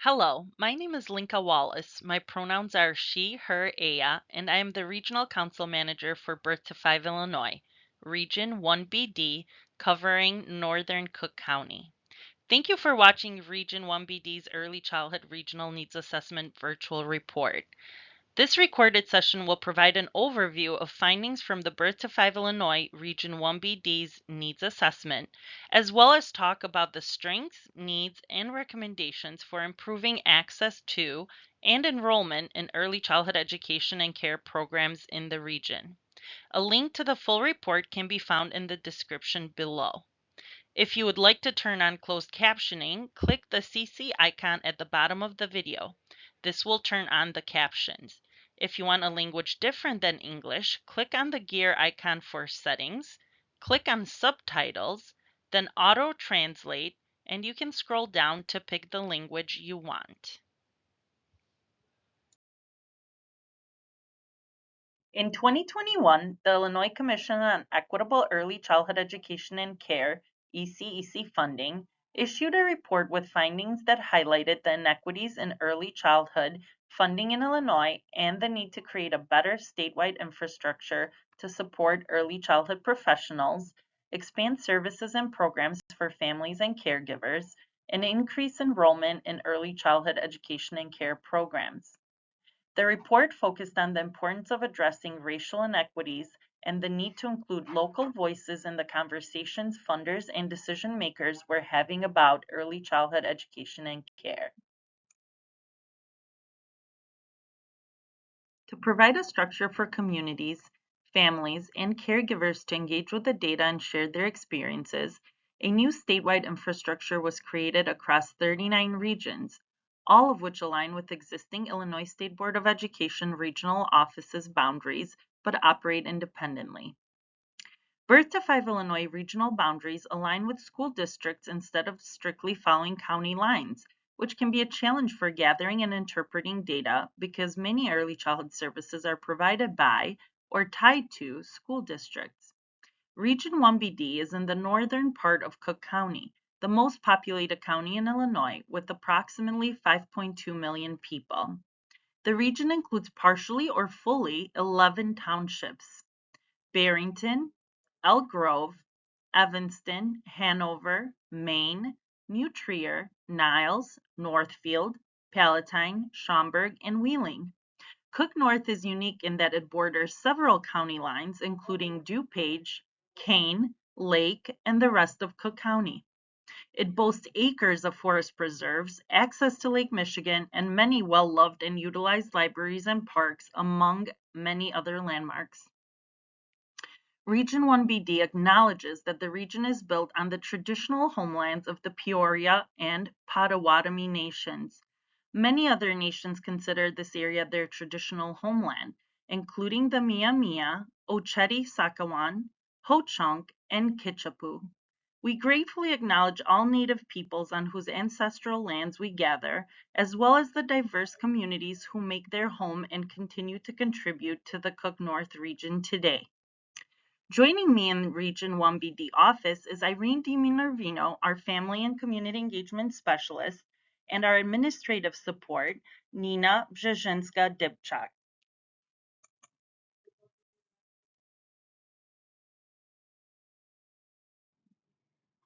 Hello, my name is Linka Wallace. My pronouns are she, her, aya, and I am the Regional Council Manager for Birth to 5 Illinois, Region 1BD, covering Northern Cook County. Thank you for watching Region 1BD's Early Childhood Regional Needs Assessment Virtual Report. This recorded session will provide an overview of findings from the Birth to 5 Illinois Region 1BD's Needs Assessment, as well as talk about the strengths, needs, and recommendations for improving access to and enrollment in early childhood education and care programs in the region. A link to the full report can be found in the description below. If you would like to turn on closed captioning, click the CC icon at the bottom of the video. This will turn on the captions. If you want a language different than English, click on the gear icon for settings, click on subtitles, then auto translate, and you can scroll down to pick the language you want. In 2021, the Illinois Commission on Equitable Early Childhood Education and Care, ECEC funding, issued a report with findings that highlighted the inequities in early childhood funding in Illinois and the need to create a better statewide infrastructure to support early childhood professionals, expand services and programs for families and caregivers, and increase enrollment in early childhood education and care programs. The report focused on the importance of addressing racial inequities and the need to include local voices in the conversations funders and decision makers were having about early childhood education and care. To provide a structure for communities, families, and caregivers to engage with the data and share their experiences, a new statewide infrastructure was created across 39 regions, all of which align with existing Illinois State Board of Education regional offices boundaries, but operate independently. Birth to 5 Illinois regional boundaries align with school districts instead of strictly following county lines, which can be a challenge for gathering and interpreting data because many early childhood services are provided by or tied to school districts. Region 1BD is in the northern part of Cook County, the most populated county in Illinois with approximately 5.2 million people. The region includes partially or fully 11 townships: Barrington, Elk Grove, Evanston, Hanover, Maine, New Trier, Niles, Northfield, Palatine, Schaumburg, and Wheeling. Cook North is unique in that it borders several county lines, including DuPage, Kane, Lake, and the rest of Cook County. It boasts acres of forest preserves, access to Lake Michigan, and many well-loved and utilized libraries and parks, among many other landmarks. Region 1BD acknowledges that the region is built on the traditional homelands of the Peoria and Potawatomi nations. Many other nations consider this area their traditional homeland, including the Mia Mia, Oceti-Sakowin, Ho-Chunk, and Kichipu. We gratefully acknowledge all Native peoples on whose ancestral lands we gather, as well as the diverse communities who make their home and continue to contribute to the Cook North region today. Joining me in Region 1BD office is Irene DiMinervino, our Family and Community Engagement Specialist, and our administrative support, Nina Brzezzinska-Dybchak.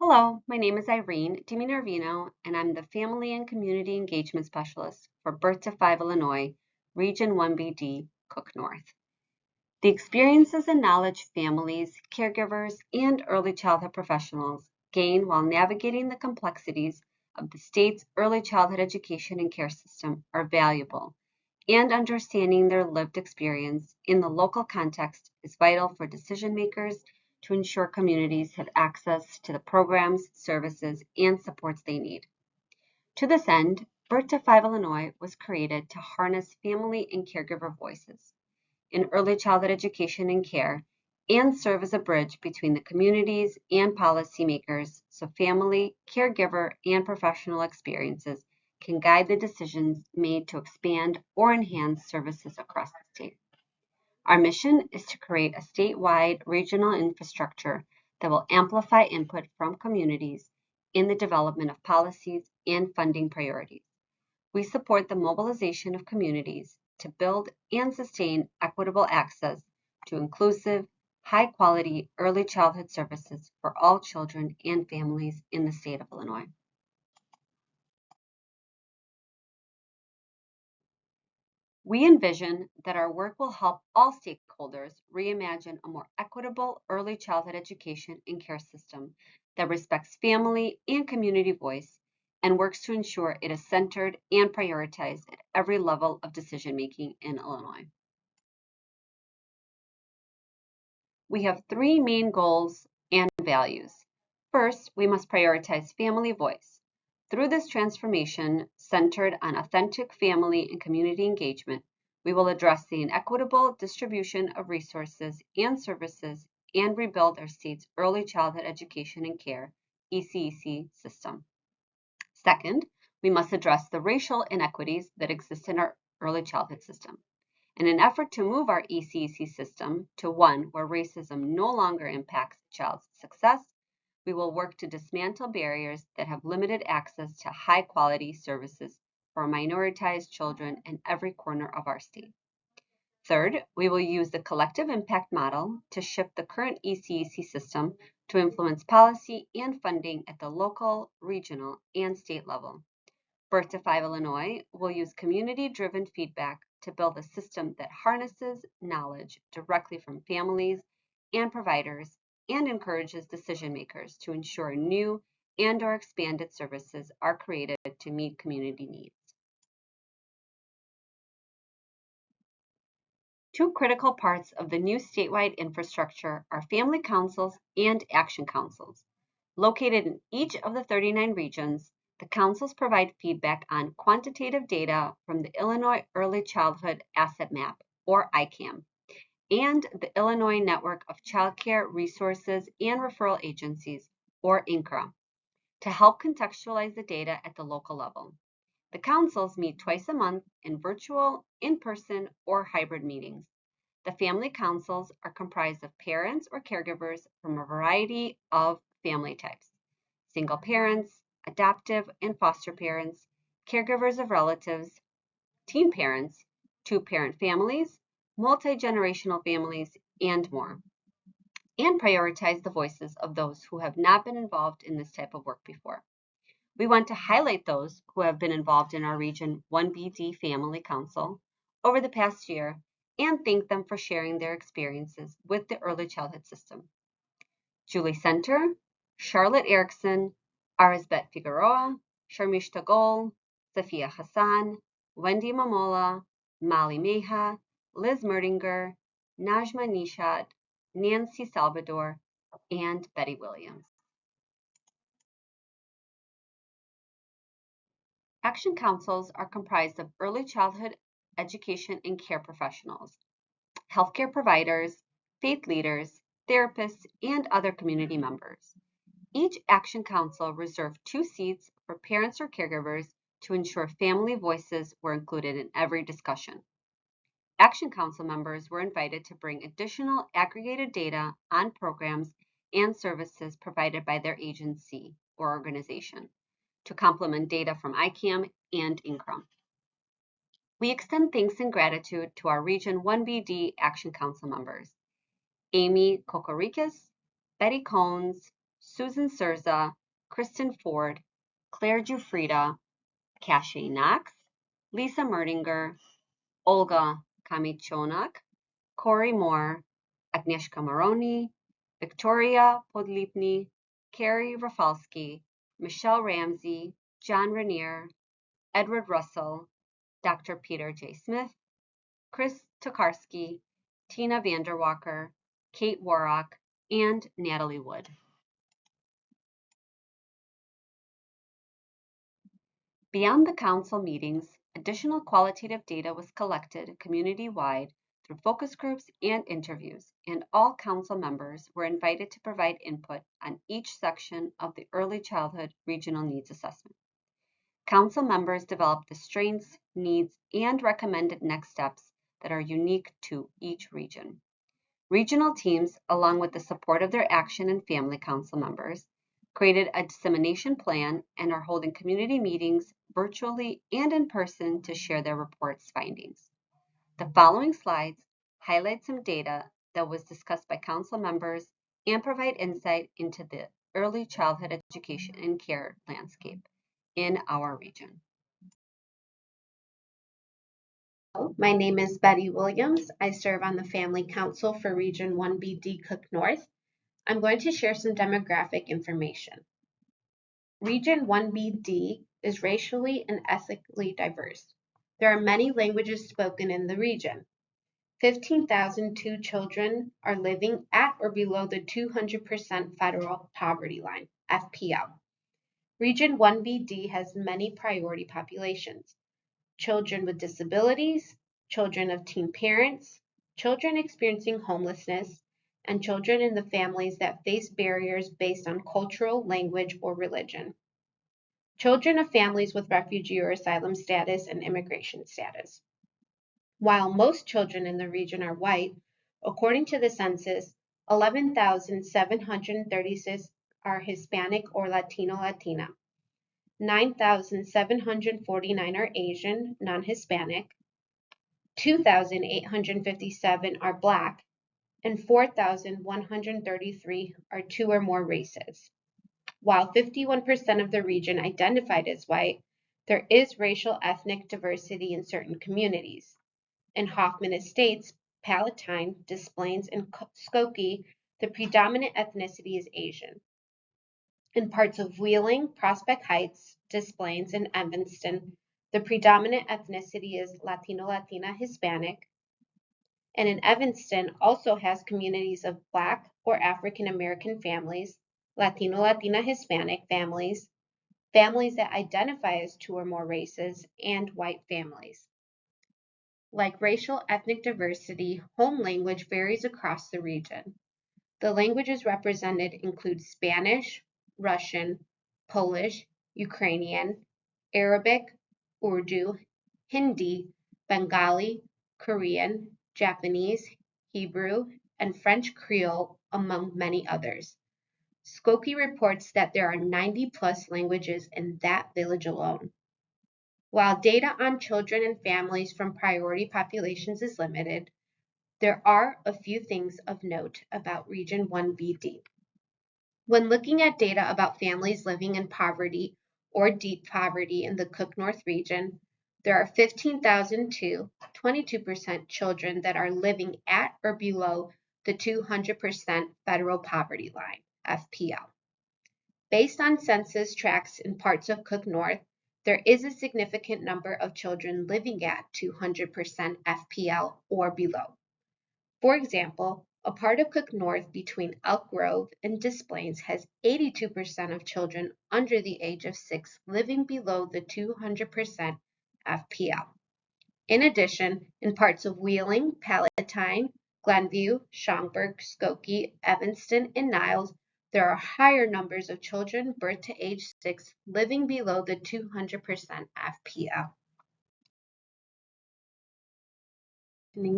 Hello, my name is Irene DiMinervino, and I'm the Family and Community Engagement Specialist for Birth to 5 Illinois, Region 1BD, Cook North. The experiences and knowledge families, caregivers, and early childhood professionals gain while navigating the complexities of the state's early childhood education and care system are valuable, and understanding their lived experience in the local context is vital for decision makers to ensure communities have access to the programs, services, and supports they need. To this end, Birth to 5 Illinois was created to harness family and caregiver voices in early childhood education and care, and serve as a bridge between the communities and policymakers so family, caregiver, and professional experiences can guide the decisions made to expand or enhance services across the state. Our mission is to create a statewide regional infrastructure that will amplify input from communities in the development of policies and funding priorities. we support the mobilization of communities to build and sustain equitable access to inclusive, high-quality early childhood services for all children and families in the state of Illinois. We envision that our work will help all stakeholders reimagine a more equitable early childhood education and care system that respects family and community voice and works to ensure it is centered and prioritized at every level of decision-making in Illinois. We have three main goals and values. First, we must prioritize family voice. Through this transformation centered on authentic family and community engagement, we will address the inequitable distribution of resources and services and rebuild our state's early childhood education and care ECEC system. Second, we must address the racial inequities that exist in our early childhood system. In an effort to move our ECEC system to one where racism no longer impacts a child's success, we will work to dismantle barriers that have limited access to high-quality services for minoritized children in every corner of our state. Third, we will use the collective impact model to shift the current ECEC system to influence policy and funding at the local, regional, and state level. Birth to 5 Illinois will use community-driven feedback to build a system that harnesses knowledge directly from families and providers and encourages decision makers to ensure new and/or expanded services are created to meet community needs. Two critical parts of the new statewide infrastructure are family councils and action councils. Located in each of the 39 regions, the councils provide feedback on quantitative data from the Illinois Early Childhood Asset Map, or ICAM, and the Illinois Network of Child Care Resources and Referral Agencies, or INCRA, to help contextualize the data at the local level. The councils meet twice a month in virtual, in-person, or hybrid meetings. The family councils are comprised of parents or caregivers from a variety of family types: single parents, adoptive and foster parents, caregivers of relatives, teen parents, two-parent families, multi-generational families, and more, and prioritize the voices of those who have not been involved in this type of work before. We want to highlight those who have been involved in our Region 1BD Family Council over the past year and thank them for sharing their experiences with the early childhood system. Julie Center, Charlotte Erickson, Arisbet Figueroa, Sharmishta Gol, Safia Hassan, Wendy Mamola, Molly Meha, Liz Merdinger, Najma Nishad, Nancy Salvador, and Betty Williams. Action councils are comprised of early childhood education and care professionals, healthcare providers, faith leaders, therapists, and other community members. Each Action Council reserved 2 seats for parents or caregivers to ensure family voices were included in every discussion. Action Council members were invited to bring additional aggregated data on programs and services provided by their agency or organization to complement data from ICAM and INCRA. We extend thanks and gratitude to our Region 1BD Action Council members: Amy Kokorikis, Betty Cones, Susan Surza, Kristen Ford, Claire Jufrida, Cashay Knox, Lisa Merdinger, Olga Kamichonak, Corey Moore, Agnieszka Maroni, Victoria Podlipny, Carrie Rafalski, Michelle Ramsey, John Rainier, Edward Russell, Dr. Peter J. Smith, Chris Tokarski, Tina Vanderwalker, Kate Warrock, and Natalie Wood. Beyond the council meetings, additional qualitative data was collected community-wide through focus groups and interviews, and all council members were invited to provide input on each section of the Early Childhood Regional Needs Assessment. Council members developed the strengths, needs, and recommended next steps that are unique to each region. Regional teams, along with the support of their Action and Family Council members, created a dissemination plan, and are holding community meetings virtually and in person to share their report's findings. The following slides highlight some data that was discussed by council members and provide insight into the early childhood education and care landscape in our region. My name is Betty Williams. I serve on the Family Council for Region 1BD Cook North. I'm going to share some demographic information. Region 1BD is racially and ethnically diverse. There are many languages spoken in the region. 15,002 children are living at or below the 200% federal poverty line, FPL. Region 1BD has many priority populations: children with disabilities, children of teen parents, children experiencing homelessness, and children in the families that face barriers based on cultural, language, or religion. Children of families with refugee or asylum status and immigration status. While most children in the region are white, according to the census, 11,736 are Hispanic or Latino/Latina. 9,749 are Asian, non-Hispanic, 2,857 are Black, and 4,133 are two or more races. While 51% of the region identified as white, there is racial ethnic diversity in certain communities. In Hoffman Estates, Palatine, Des Plaines, and Skokie, the predominant ethnicity is Asian. In parts of Wheeling, Prospect Heights, Des Plaines, and Evanston, the predominant ethnicity is Latino/Latina Hispanic. And in Evanston also has communities of Black or African American families, Latino/Latina Hispanic families, families that identify as two or more races, and white families. Like racial ethnic diversity, home language varies across the region. The languages represented include Spanish, Russian, Polish, Ukrainian, Arabic, Urdu, Hindi, Bengali, Korean, Japanese, Hebrew, and French Creole, among many others. Skokie reports that there are 90+ languages in that village alone. While data on children and families from priority populations is limited, there are a few things of note about Region 1BD. When looking at data about families living in poverty or deep poverty in the Cook North region, there are 15,002, 22% children that are living at or below the 200% federal poverty line, FPL. Based on census tracts in parts of Cook North, there is a significant number of children living at 200% FPL or below. For example, a part of Cook North between Elk Grove and Des Plaines has 82% of children under the age of 6 living below the 200% FPL. In addition, in parts of Wheeling, Palatine, Glenview, Schaumburg, Skokie, Evanston, and Niles, there are higher numbers of children birth to age 6 living below the 200% FPL.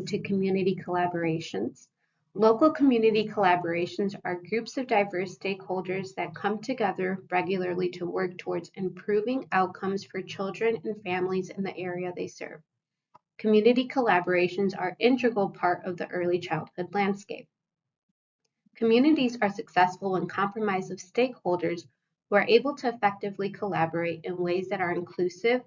To community collaborations. Local community collaborations are groups of diverse stakeholders that come together regularly to work towards improving outcomes for children and families in the area they serve. Community collaborations are an integral part of the early childhood landscape. Communities are successful when comprised of stakeholders who are able to effectively collaborate in ways that are inclusive,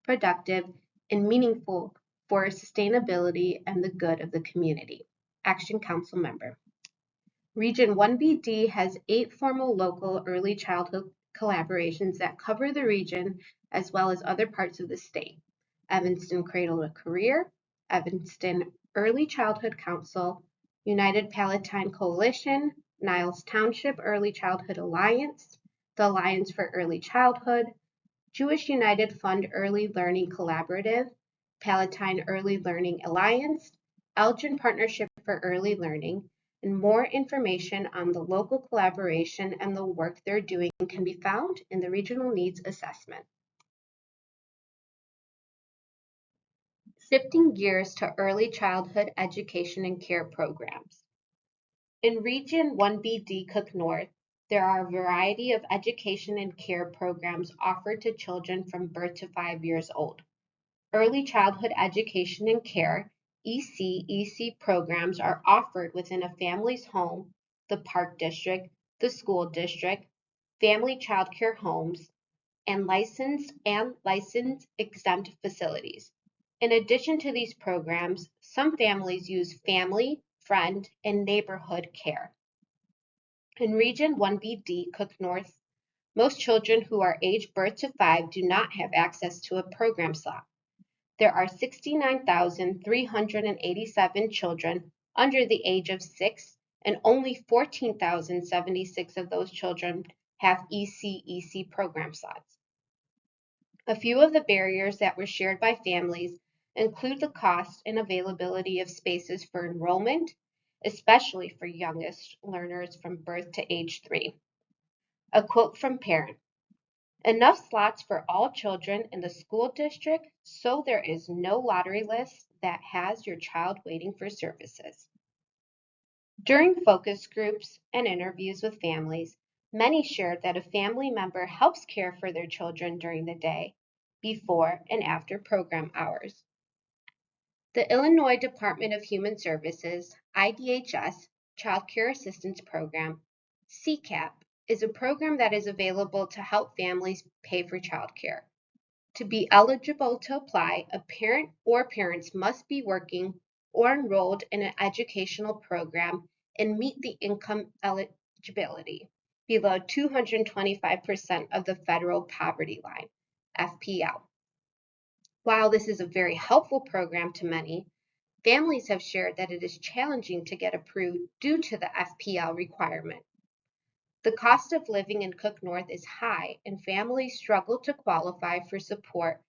productive, and meaningful for sustainability and the good of the community. Action Council member. Region 1BD has 8 formal local early childhood collaborations that cover the region as well as other parts of the state. Evanston Cradle to Career, Evanston Early Childhood Council, United Palatine Coalition, Niles Township Early Childhood Alliance, the Alliance for Early Childhood, Jewish United Fund Early Learning Collaborative, Palatine Early Learning Alliance, Elgin Partnership for Early Learning, and more information on the local collaboration and the work they're doing can be found in the Regional Needs Assessment. Shifting gears to early childhood education and care programs. In Region 1BD Cook North, There are a variety of education and care programs offered to children from birth to 5 years old. Early childhood education and care, ECEC programs are offered within a family's home, the park district, the school district, family child care homes, and licensed exempt facilities. In addition to these programs, some families use family, friend, and neighborhood care. In Region 1BD, Cook North, most children who are aged birth to 5 do not have access to a program slot. There are 69,387 children under the age of 6, and only 14,076 of those children have ECEC program slots. A few of the barriers that were shared by families include the cost and availability of spaces for enrollment, especially for youngest learners from birth to age 3. A quote from parent: "Enough slots for all children in the school district, so there is no lottery list that has your child waiting for services." During focus groups and interviews with families, many shared that a family member helps care for their children during the day, before and after program hours. The Illinois Department of Human Services, IDHS, Child Care Assistance Program, CCAP, is a program that is available to help families pay for childcare. To be eligible to apply, a parent or parents must be working or enrolled in an educational program and meet the income eligibility below 225% of the federal poverty line, FPL. While this is a very helpful program to many, families have shared that it is challenging to get approved due to the FPL requirement. The cost of living in Cook North is high, and families struggle to qualify for support.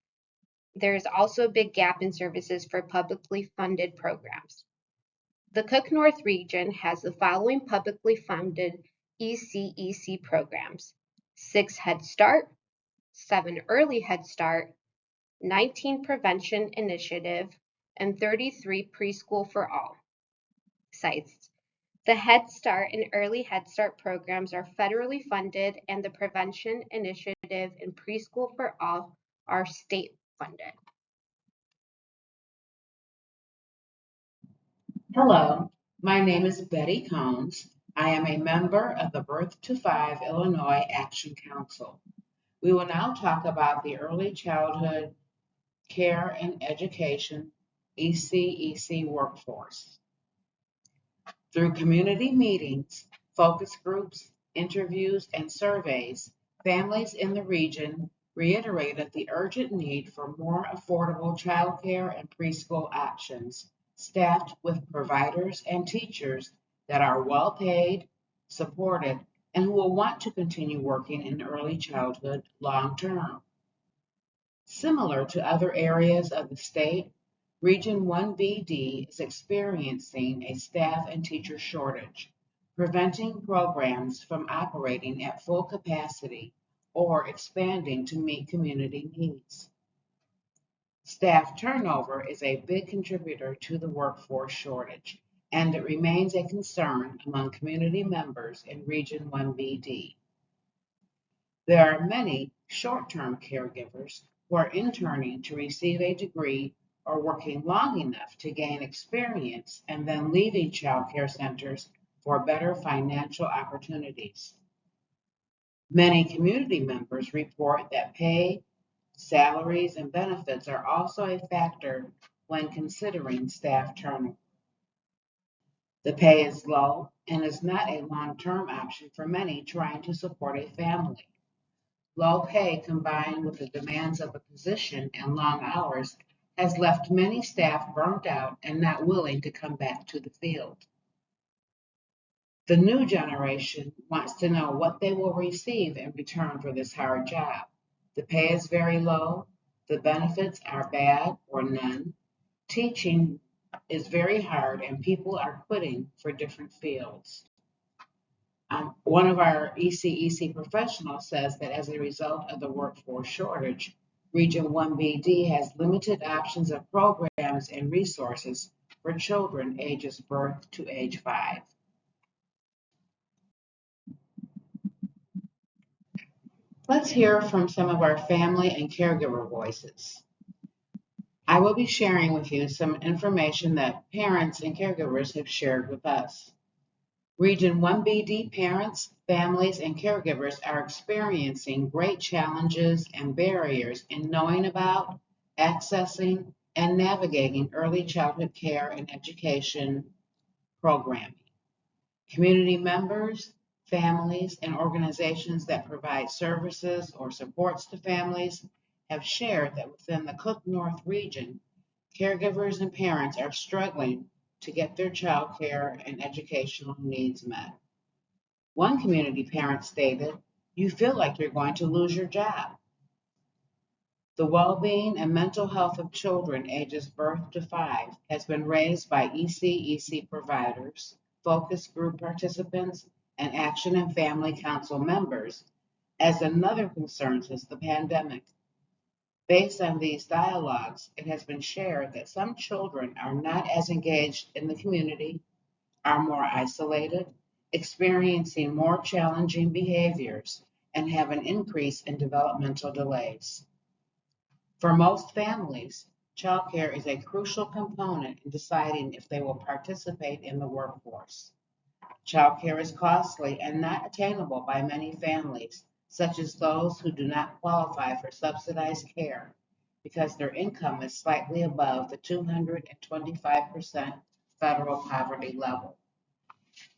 There is also a big gap in services for publicly funded programs. The Cook North region has the following publicly funded ECEC programs: 6 Head Start, 7 Early Head Start, 19 Prevention Initiative, and 33 Preschool for All sites. The Head Start and Early Head Start programs are federally funded, and the Prevention Initiative and Preschool for All are state funded. Hello, my name is Betty Combs. I am a member of the Birth to 5 Illinois Action Council. We will now talk about the Early Childhood Care and Education ECEC workforce. Through community meetings, focus groups, interviews, and surveys, families in the region reiterated the urgent need for more affordable childcare and preschool options, staffed with providers and teachers that are well paid, supported, and who will want to continue working in early childhood long term. Similar to other areas of the state, Region 1BD is experiencing a staff and teacher shortage, preventing programs from operating at full capacity or expanding to meet community needs. Staff turnover is a big contributor to the workforce shortage, and it remains a concern among community members in Region 1BD. There are many short-term caregivers who are interning to receive a degree or working long enough to gain experience and then leaving child care centers for better financial opportunities. Many community members report that pay, salaries, and benefits are also a factor when considering staff turnover. The pay is low and is not a long-term option for many trying to support a family. Low pay combined with the demands of the position and long hours has left many staff burnt out and not willing to come back to the field. The new generation wants to know what they will receive in return for this hard job. The pay is very low, the benefits are bad or none, teaching is very hard, and people are quitting for different fields. One of our ECEC professionals says that as a result of the workforce shortage, Region 1BD has limited options of programs and resources for children ages birth to age 5. Let's hear from some of our family and caregiver voices. I will be sharing with you some information that parents and caregivers have shared with us. Region 1BD parents, families, and caregivers are experiencing great challenges and barriers in knowing about, accessing, and navigating early childhood care and education programming. Community members, families, and organizations that provide services or supports to families have shared that within the Cook North region, caregivers and parents are struggling to get their child care and educational needs met. One community parent stated, "You feel like you're going to lose your job." The well-being and mental health of children ages birth to 5 has been raised by ECEC providers, focus group participants, and Action and Family Council members as another concern since the pandemic. Based on these dialogues, it has been shared that some children are not as engaged in the community, are more isolated, experiencing more challenging behaviors, and have an increase in developmental delays. For most families, childcare is a crucial component in deciding if they will participate in the workforce. Childcare is costly and not attainable by many families, such as those who do not qualify for subsidized care because their income is slightly above the 225% federal poverty level,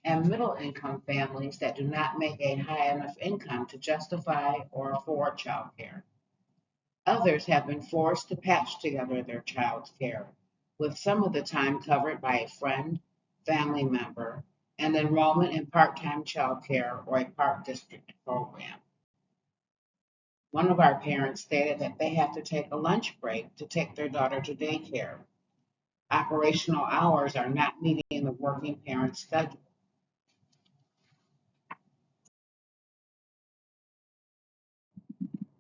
and middle income families that do not make a high enough income to justify or afford childcare. Others have been forced to patch together their child's care, with some of the time covered by a friend, family member, and enrollment in part-time childcare or a park district program. One of our parents stated that they have to take a lunch break to take their daughter to daycare. Operational hours are not meeting the working parent's schedule.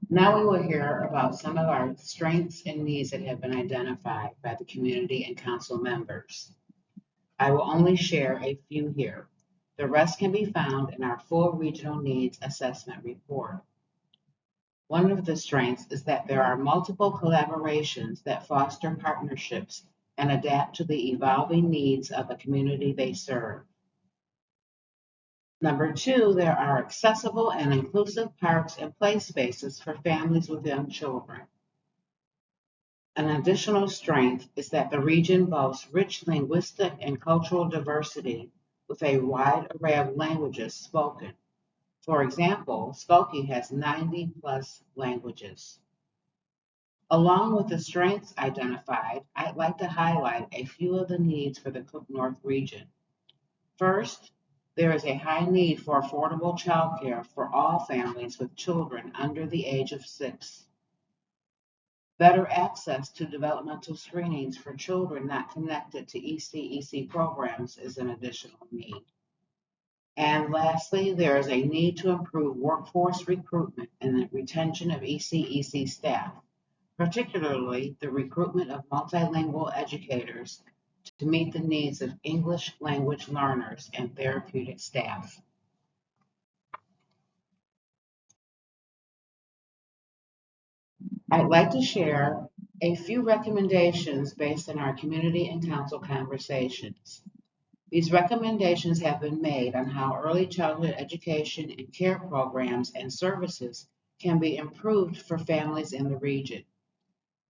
Now we will hear about some of our strengths and needs that have been identified by the community and council members. I will only share a few here. The rest can be found in our full regional needs assessment report. One of the strengths is that there are multiple collaborations that foster partnerships and adapt to the evolving needs of the community they serve. Number 2, there are accessible and inclusive parks and play spaces for families with young children. An additional strength is that the region boasts rich linguistic and cultural diversity with a wide array of languages spoken. For example, Skokie has 90 plus languages. Along with the strengths identified, I'd like to highlight a few of the needs for the Cook North region. First, there is a high need for affordable childcare for all families with children under the age of 6. Better access to developmental screenings for children not connected to ECEC programs is an additional need. And lastly, there is a need to improve workforce recruitment and the retention of ECEC staff, particularly the recruitment of multilingual educators to meet the needs of English language learners and therapeutic staff. I'd like to share a few recommendations based on our community and council conversations. These recommendations have been made on how early childhood education and care programs and services can be improved for families in the region.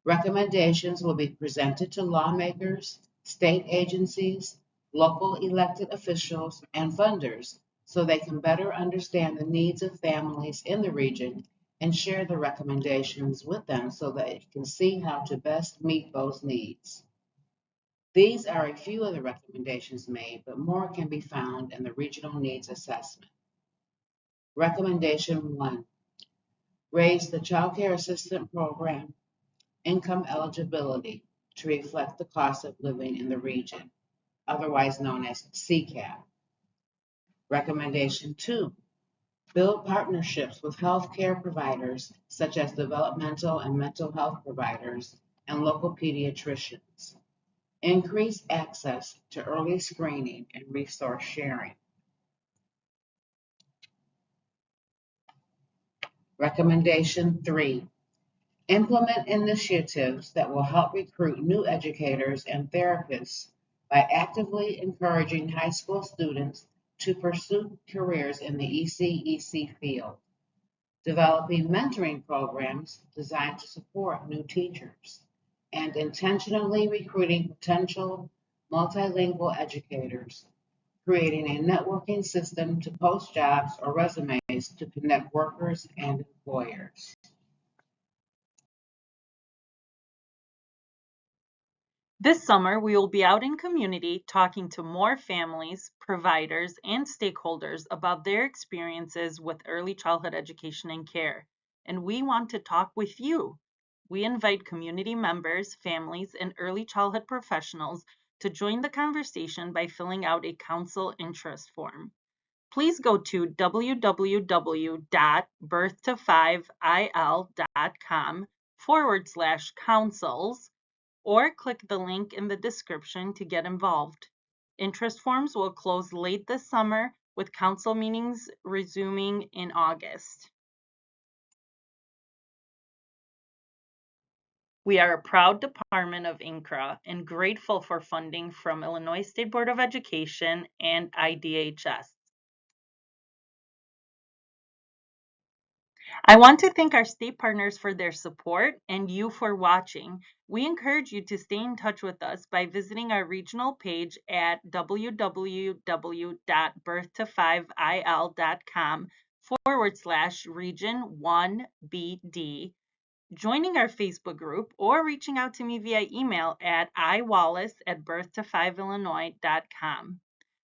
Recommendations will be presented to lawmakers, state agencies, local elected officials, and funders so they can better understand the needs of families in the region and share the recommendations with them so that it can see how to best meet those needs. These are a few of the recommendations made, but more can be found in the Regional Needs Assessment. Recommendation 1, raise the Child Care Assistant Program income eligibility to reflect the cost of living in the region, otherwise known as CCAP. Recommendation 2, build partnerships with healthcare providers such as developmental and mental health providers and local pediatricians. Increase access to early screening and resource sharing. Recommendation 3, implement initiatives that will help recruit new educators and therapists by actively encouraging high school students to pursue careers in the ECEC field. Developing mentoring programs designed to support new teachers, and intentionally recruiting potential multilingual educators, creating a networking system to post jobs or resumes to connect workers and employers. This summer, we will be out in community talking to more families, providers, and stakeholders about their experiences with early childhood education and care. And we want to talk with you. We invite community members, families, and early childhood professionals to join the conversation by filling out a council interest form. Please go to www.birth5il.com/councils or click the link in the description to get involved. Interest forms will close late this summer, with council meetings resuming in August. We are a proud department of INCRA and grateful for funding from Illinois State Board of Education and IDHS. I want to thank our state partners for their support and you for watching. We encourage you to stay in touch with us by visiting our regional page at www.birth5il.com/region1BD, joining our Facebook group, or reaching out to me via email at iwallace@birth5illinois.com.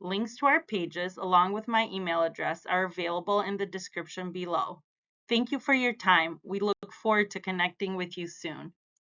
Links to our pages, along with my email address, are available in the description below. Thank you for your time. We look forward to connecting with you soon.